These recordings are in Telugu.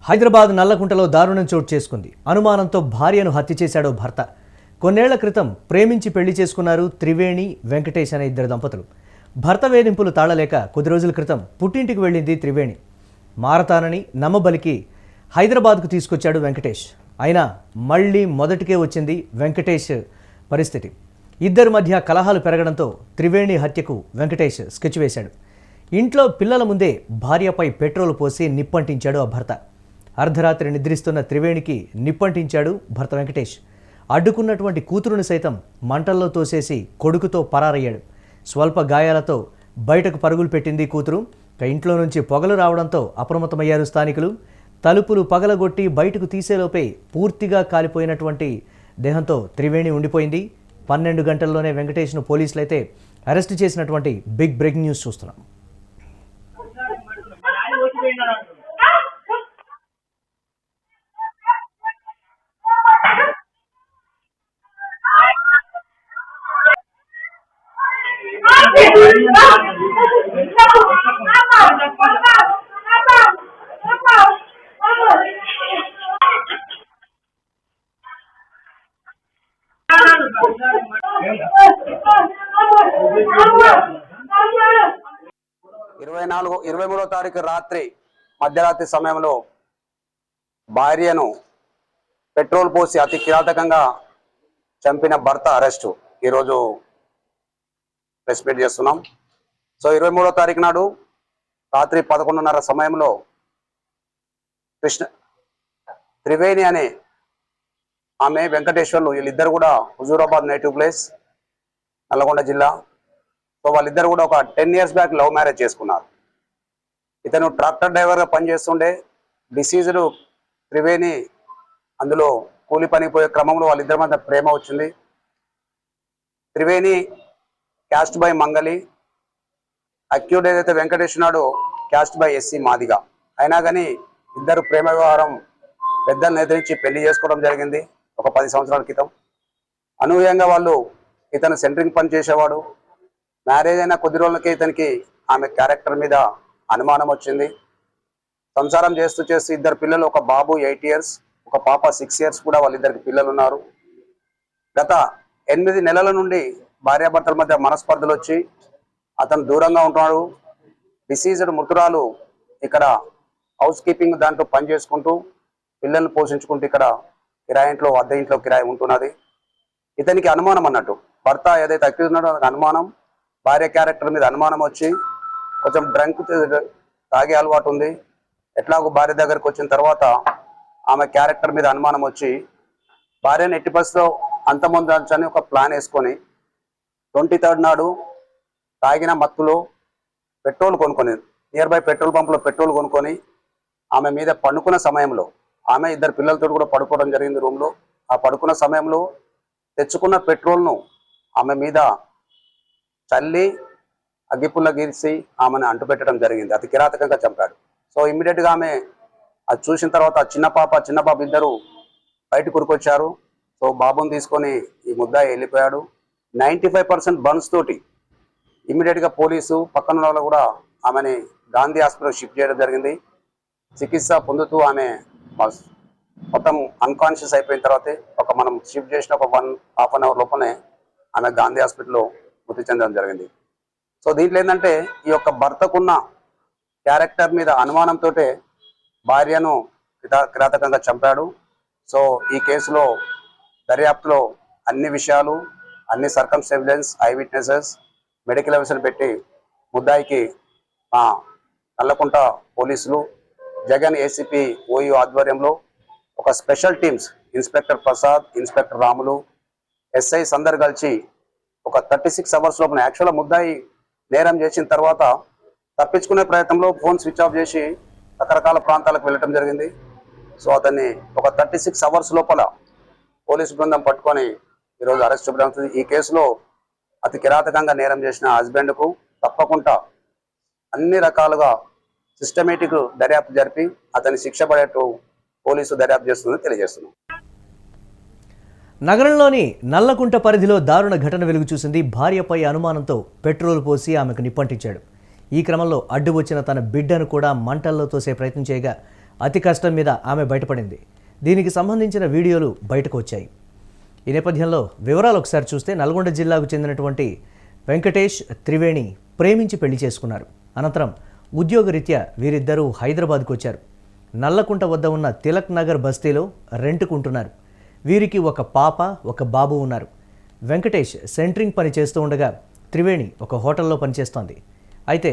హైదరాబాద్ నల్లకుంటలో దారుణం చోటు చేసుకుంది. అనుమానంతో భార్యను హత్య చేశాడో భర్త. కొన్నేళ్ల క్రితం ప్రేమించి పెళ్లి చేసుకున్నారు త్రివేణి, వెంకటేష్ అనే ఇద్దరు దంపతులు. భర్త వేధింపులు తాళలేక కొద్ది రోజుల క్రితం పుట్టింటికి వెళ్ళింది త్రివేణి. మారతానని నమ్మబలికి హైదరాబాద్కు తీసుకొచ్చాడు వెంకటేష్. అయినా మళ్ళీ మొదటికే వచ్చింది వెంకటేష్ పరిస్థితి. ఇద్దరి మధ్య కలహాలు పెరగడంతో త్రివేణి హత్యకు వెంకటేష్ స్కెచ్ వేశాడు. ఇంట్లో పిల్లల ముందే భార్యపై పెట్రోల్ పోసి నిప్పంటించాడు ఆ భర్త. అర్ధరాత్రి నిద్రిస్తున్న త్రివేణికి నిప్పంటించాడు భర్త వెంకటేష్. అడ్డుకున్నటువంటి కూతురుని సైతం మంటల్లో తోసేసి కొడుకుతో పరారయ్యాడు. స్వల్ప గాయాలతో బయటకు పరుగులు పెట్టింది కూతురు. ఇంట్లో నుంచి పొగలు రావడంతో అప్రమత్తమయ్యారు స్థానికులు. తలుపులు పగలగొట్టి బయటకు తీసేలోపే పూర్తిగా కాలిపోయినటువంటి దేహంతో త్రివేణి ఉండిపోయింది. 12 గంటల్లోనే వెంకటేష్ను పోలీసులు అయితే అరెస్ట్ చేసినటువంటి బిగ్ బ్రేకింగ్ న్యూస్ చూస్తున్నాం. ఇరవై మూడో తారీఖు మధ్యరాత్రి సమయంలో భార్యను పెట్రోల్ పోసి అతి కిరాతకంగా చంపిన భర్త అరెస్టు ఈరోజు ప్రెస్ మీట్ చేస్తున్నాం. సో 23వ తారీఖు నాడు రాత్రి 11:30 సమయంలో త్రివేణి అనే ఆమె, వెంకటేశ్వర్లు వీళ్ళిద్దరు కూడా హుజూరాబాద్ నేటివ్ ప్లేస్, నల్లగొండ జిల్లా. సో వాళ్ళిద్దరు కూడా ఒక 10 years బ్యాక్ లవ్ మ్యారేజ్ చేసుకున్నారు. ఇతను ట్రాక్టర్ డ్రైవర్గా పనిచేస్తుండే. డిసీజ్డ్ త్రివేణి అందులో కూలి పనికి పోయే క్రమంలో వాళ్ళిద్దరి మధ్య ప్రేమ వచ్చింది. త్రివేణి క్యాస్ట్ బై మంగళి, అక్యూడ్ ఏదైతే వెంకటేష్ నాడు క్యాస్ట్ బై ఎస్సీ మాదిగా. అయినా కానీ ఇద్దరు ప్రేమ వ్యవహారం పెద్దలను ఎదిరించి పెళ్లి చేసుకోవడం జరిగింది ఒక 10 సంవత్సరాల క్రితం. అనూహ్యంగా వాళ్ళు ఇతను సెంటరింగ్ పని చేసేవాడు. మ్యారేజ్ అయిన కొద్ది రోజులకే ఇతనికి ఆమె క్యారెక్టర్ మీద అనుమానం వచ్చింది. సంసారం చేస్తూ ఇద్దరు పిల్లలు, ఒక బాబు 8 years, ఒక పాప 6 years కూడా వాళ్ళిద్దరికి పిల్లలు ఉన్నారు. గత 8 నెలల నుండి భార్యాభర్తల మధ్య మనస్పర్ధలు వచ్చి అతను దూరంగా ఉంటున్నాడు. డిసీజ్డ్ మృతురాలు ఇక్కడ హౌస్ కీపింగ్ దాంట్లో పని చేసుకుంటూ పిల్లల్ని పోషించుకుంటూ ఇక్కడ కిరాయి ఇంట్లో, అద్దె ఇంట్లో కిరాయి ఉంటున్నది. ఇతనికి అనుమానం అన్నట్టు, భర్త ఏదైతే అక్యూజ్ ఉన్నాడో అనుమానం, భార్య క్యారెక్టర్ మీద అనుమానం వచ్చి కొంచెం డ్రంక్ తాగే అలవాటు ఉంది. ఎట్లాగో భార్య దగ్గరకు వచ్చిన తర్వాత ఆమె క్యారెక్టర్ మీద అనుమానం వచ్చి భార్యను ఎట్టి పరిస్థితిలో అంతమొందని ఒక ప్లాన్ వేసుకొని 23rd నాడు తాగిన మత్తులో పెట్రోల్ కొనుక్కొని, నియర్ బై పెట్రోల్ పంపులో పెట్రోల్ కొనుక్కొని ఆమె మీద పండుకున్న సమయంలో, ఆమె ఇద్దరు పిల్లలతో కూడా పడుకోవడం జరిగింది రూమ్లో. ఆ పడుకున్న సమయంలో తెచ్చుకున్న పెట్రోల్ను ఆమె మీద చల్లి అగ్గిపుల్ల గీసి ఆమెను అంటుపెట్టడం జరిగింది. అతి కిరాతకంగా చంపాడు. సో ఇమ్మీడియట్గా ఆమె అది చూసిన తర్వాత చిన్న బాబు ఇద్దరు బయట కురుకొచ్చారు. సో బాబుని తీసుకొని ఈ ముద్దాయి వెళ్ళిపోయాడు. 95% బర్న్స్ తోటి ఇమ్మీడియట్గా పోలీసు పక్కన వాళ్ళు కూడా ఆమెని గాంధీ హాస్పిటల్ షిఫ్ట్ చేయడం జరిగింది. చికిత్స పొందుతూ ఆమె మొత్తం అన్కాన్షియస్ అయిపోయిన తర్వాతే మనం షిఫ్ట్ చేసిన ఒక 1.5 hour లోపలనే ఆమె గాంధీ హాస్పిటల్లో మృతి చెందడం జరిగింది. సో దీంట్లో ఏంటంటే ఈ యొక్క భర్తకున్న క్యారెక్టర్ మీద అనుమానంతో భార్యను కిరాతకంగా చంపాడు. సో ఈ కేసులో దర్యాప్తులో అన్ని విషయాలు, అన్ని circumstances, I witnesses, medical evidence పెట్టి ముద్దాయికి నల్లకుంట పోలీసులు, జగన్ ఏసీపీ ఓయూ ఆధ్వర్యంలో ఒక special teams, inspector Prasad, inspector Ramulu, SIs అందరు కలిసి ఒక 36 hours లోపల, యాక్చువల్గా ముద్దాయి నేరం చేసిన తర్వాత తప్పించుకునే ప్రయత్నంలో ఫోన్ స్విచ్ ఆఫ్ చేసి రకరకాల ప్రాంతాలకు వెళ్ళటం జరిగింది. సో అతన్ని ఒక 36 hours లోపల పోలీసు బృందం పట్టుకొని ఈరోజు అరెస్ట్ చేయబడుతుంది. ఈ కేసులో అతి కిరాతకంగా నేరం చేసిన హస్బెండ్కు తప్పకుండా అన్ని రకాలుగా సిస్టమేటిక్ దర్యాప్తు జరిపి అతని శిక్ష పడేట్టు పోలీసు దర్యాప్తు చేస్తుందని తెలియజేస్తున్నాం. నగరంలోని నల్లకుంట పరిధిలో దారుణ ఘటన వెలుగు చూసింది. భార్యపై అనుమానంతో పెట్రోల్ పోసి ఆమెకు నిప్పంటించాడు. ఈ క్రమంలో అడ్డు వచ్చిన తన బిడ్డను కూడా మంటల్లో తోసే ప్రయత్నం చేయగా అతి కష్టం మీద ఆమె బయటపడింది. దీనికి సంబంధించిన వీడియోలు బయటకు వచ్చాయి. ఈ నేపథ్యంలో వివరాలు ఒకసారి చూస్తే నల్గొండ జిల్లాకు చెందినటువంటి వెంకటేష్, త్రివేణి ప్రేమించి పెళ్లి చేసుకున్నారు. అనంతరం ఉద్యోగరీత్యా వీరిద్దరూ హైదరాబాద్కు వచ్చారు. నల్లకుంట వద్ద ఉన్న తిలక్ నగర్ బస్తీలో రెంట్కుంటున్నారు. వీరికి ఒక పాప, ఒక బాబు ఉన్నారు. వెంకటేష్ సెంట్రింగ్ పని చేస్తూ ఉండగా త్రివేణి ఒక హోటల్లో పనిచేస్తోంది. అయితే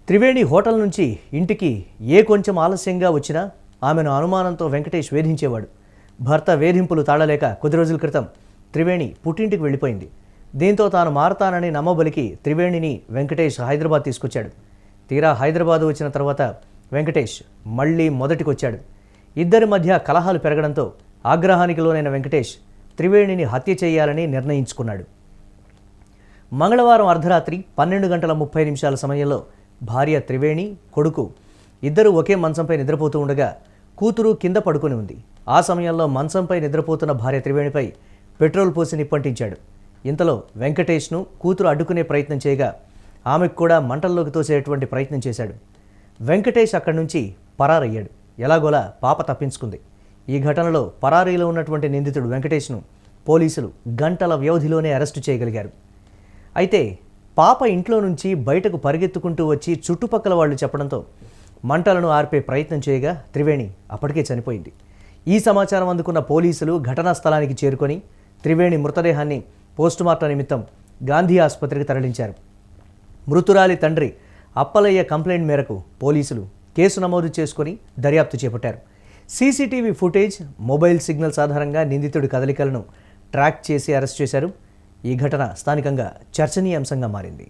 త్రివేణి హోటల్ నుంచి ఇంటికి కొంచెం ఆలస్యంగా వచ్చినా ఆమెను అనుమానంతో వెంకటేష్ వేధించేవాడు. భర్త వేధింపులు తాళలేక కొద్ది రోజుల క్రితం త్రివేణి పుట్టింటికి వెళ్ళిపోయింది. దీంతో తాను మారతానని నమ్మబలికి త్రివేణిని వెంకటేష్ హైదరాబాద్ తీసుకొచ్చాడు. తీరా హైదరాబాద్ వచ్చిన తర్వాత వెంకటేష్ మళ్ళీ మొదటికొచ్చాడు. ఇద్దరి మధ్య కలహాలు పెరగడంతో ఆగ్రహానికి లోనైన వెంకటేష్ త్రివేణిని హత్య చేయాలని నిర్ణయించుకున్నాడు. మంగళవారం అర్ధరాత్రి 12:30 సమయంలో భార్య త్రివేణి, కొడుకు ఇద్దరూ ఒకే మంచంపై నిద్రపోతూ ఉండగా కూతురు కింద పడుకొని ఉంది. ఆ సమయంలో మంచంపై నిద్రపోతున్న భార్య త్రివేణిపై పెట్రోల్ పోసి నిప్పంటించాడు. ఇంతలో వెంకటేష్ను కూతురు అడ్డుకునే ప్రయత్నం చేయగా ఆమెకు కూడా మంటల్లోకి తోసేటువంటి ప్రయత్నం చేశాడు. వెంకటేష్ అక్కడి నుంచి పరారయ్యాడు. ఎలాగోలా పాప తప్పించుకుంది. ఈ ఘటనలో పరారీలో ఉన్నటువంటి నిందితుడు వెంకటేష్ను పోలీసులు గంటల వ్యవధిలోనే అరెస్టు చేయగలిగారు. అయితే పాప ఇంట్లో నుంచి బయటకు పరిగెత్తుకుంటూ వచ్చి చుట్టుపక్కల వాళ్ళు చెప్పడంతో మంటలను ఆర్పే ప్రయత్నం చేయగా త్రివేణి అప్పటికే చనిపోయింది. ఈ సమాచారం అందుకున్న పోలీసులు ఘటనా స్థలానికి చేరుకొని త్రివేణి మృతదేహాన్ని పోస్టుమార్టం నిమిత్తం గాంధీ ఆసుపత్రికి తరలించారు. మృతురాలి తండ్రి అప్పలయ్య కంప్లైంట్ మేరకు పోలీసులు కేసు నమోదు చేసుకొని దర్యాప్తు చేపట్టారు. సీసీటీవీ ఫుటేజ్, మొబైల్ సిగ్నల్స్ ఆధారంగా నిందితుడి కదలికలను ట్రాక్ చేసి అరెస్ట్ చేశారు. ఈ ఘటన స్థానికంగా చర్చనీయాంశంగా మారింది.